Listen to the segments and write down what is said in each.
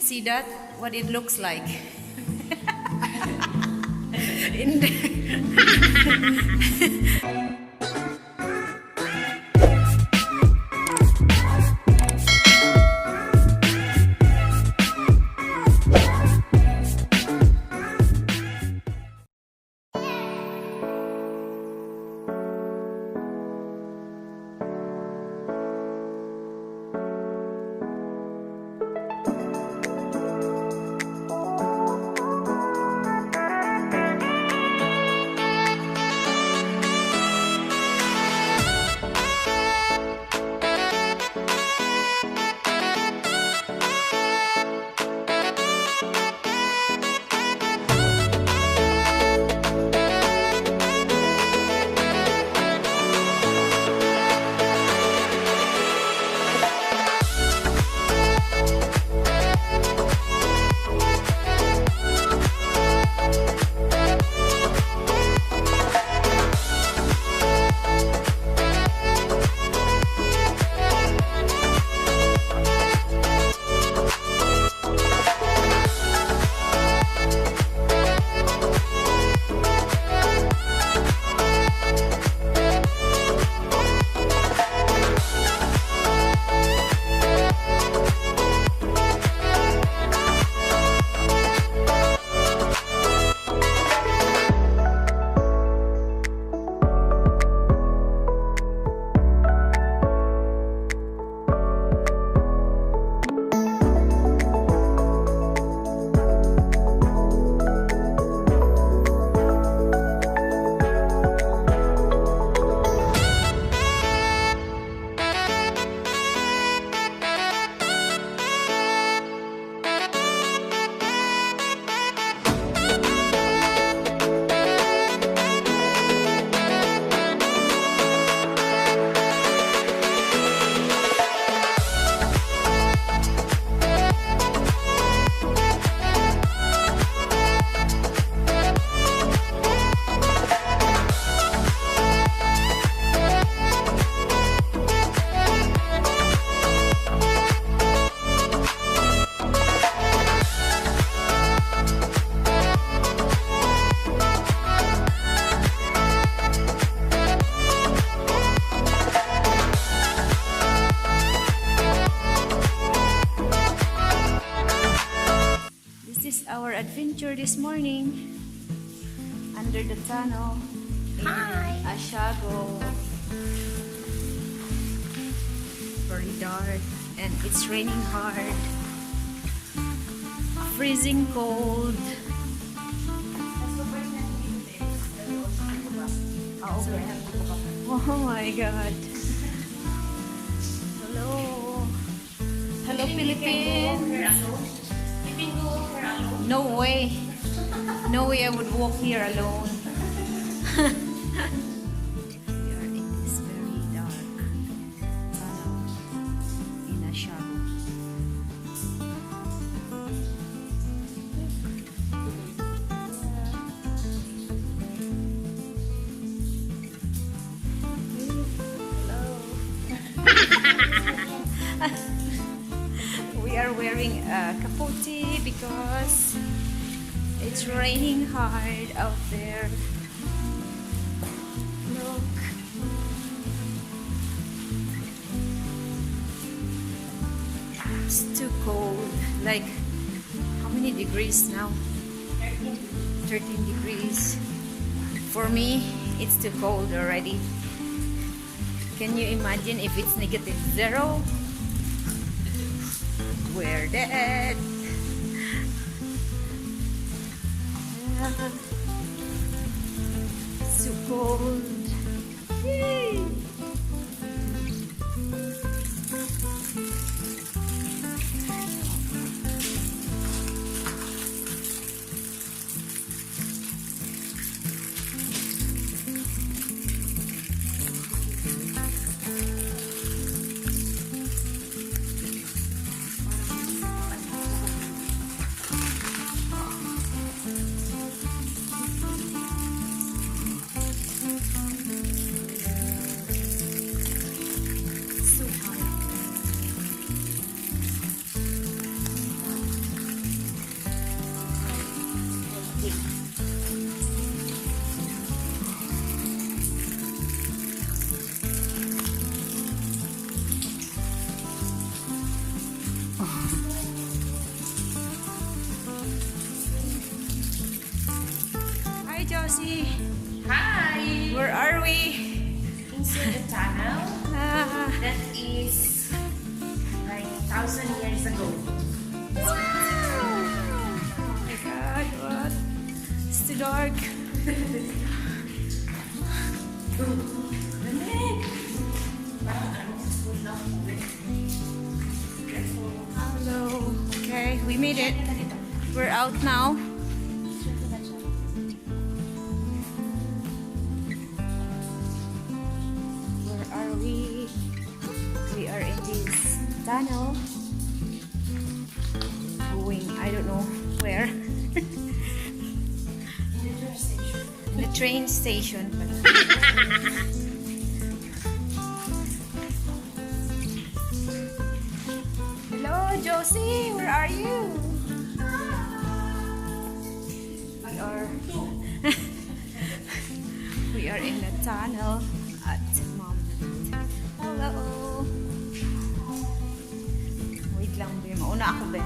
See that? What it looks like. In our adventure this morning under the tunnel in Asiago. Very dark and it's raining hard, freezing cold. Oh my god. Hello. Hello Philippines. No way. No way I would walk here alone. We are in this very dark tunnel in Asiago. We are wearing a capote because it's raining hard out there. Look. It's too cold. Like, how many degrees now? 13 degrees. For me, it's too cold already. Can you imagine if it's -0? We're dead. So cold. Yay. Hi, Josie. Hi! Where are we? Inside the tunnel that is like 1,000 years ago. Oh my God, what? It's too dark. Hello. Okay, we made it. We're out now. Where are we? We are in this tunnel. Going, I don't know where. The train station. Hello, Josie. Where are you? We are in the tunnel at the moment. Hello. Wait lang, be. Mauna ako, be.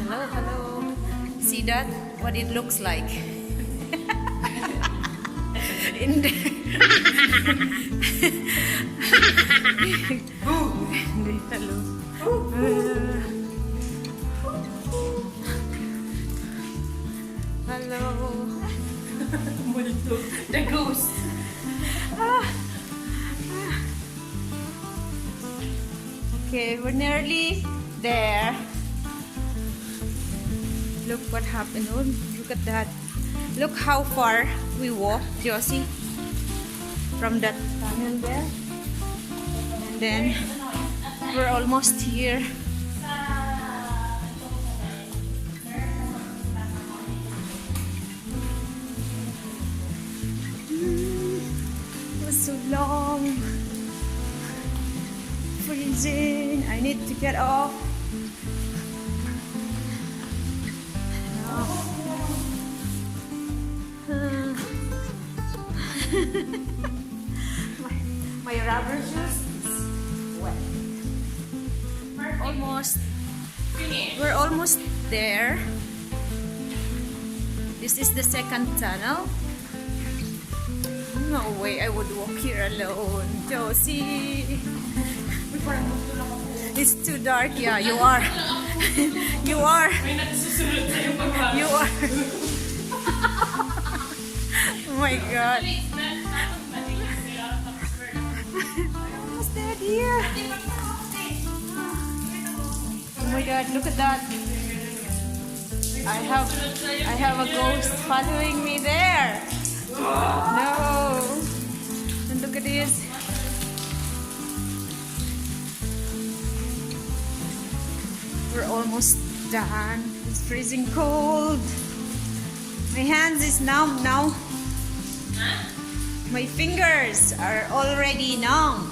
Hello, hello. See that? What it looks like. In the hello. Hello. The ghost. Okay, we're nearly there. Look what happened. Oh, look at that. Look how far we walked, Josie. From that tunnel there. And then we're almost here. It was so long. Freezing. I need to get off. my rubber shoes is wet. We're almost there. This is the second tunnel. No way I would walk here alone, Josie. It's too dark. Yeah, you are. You are. You are. Oh my God. Almost there, dear. Oh my God, look at that. I have a ghost following me there. No. And look at this. We're almost done. It's freezing cold. My hands is numb now. My fingers are already numb.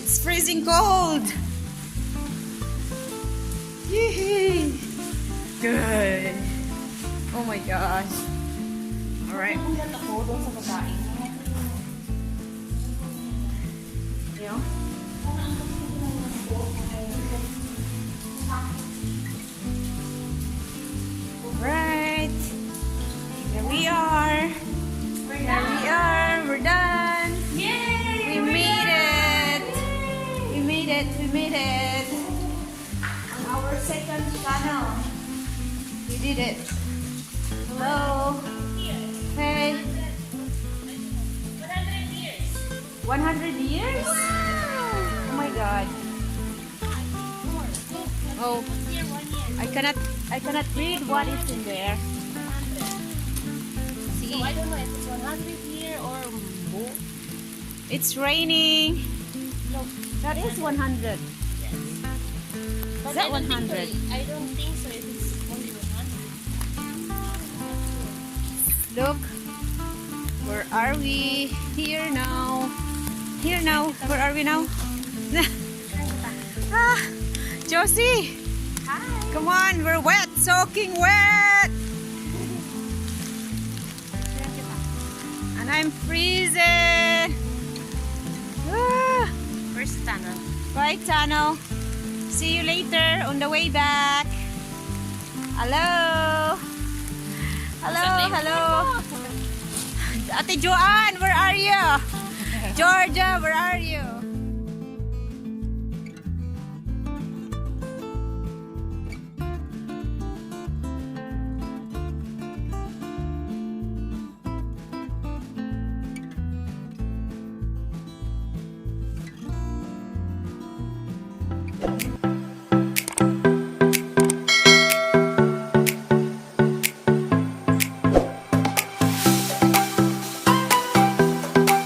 It's freezing cold. Yee. Good. Oh my gosh. All right. Yeah. Right. Here we are. Here we are. We're done. Yay! We made it. We made it. We made it. On our second tunnel. We did it. Hello. Hey. 100 years. 100 years? Oh my God. Oh, I cannot read what is in there. See? So I don't know if it's 100 year or more. It's raining. No. That is 100. Yes. But Is that I don't think 100? so. I don't think so if it's only 100. Look. Where are we? Here now. Here now. Where are we now? Ah, Josie. Hi. Come on, we're wet. Soaking wet. I'm freezing. Ah, Where's the tunnel? right, tunnel. See you later on the way back. Hello. Hello, hello. Ate Joanne, where are you? Georgia, where are you?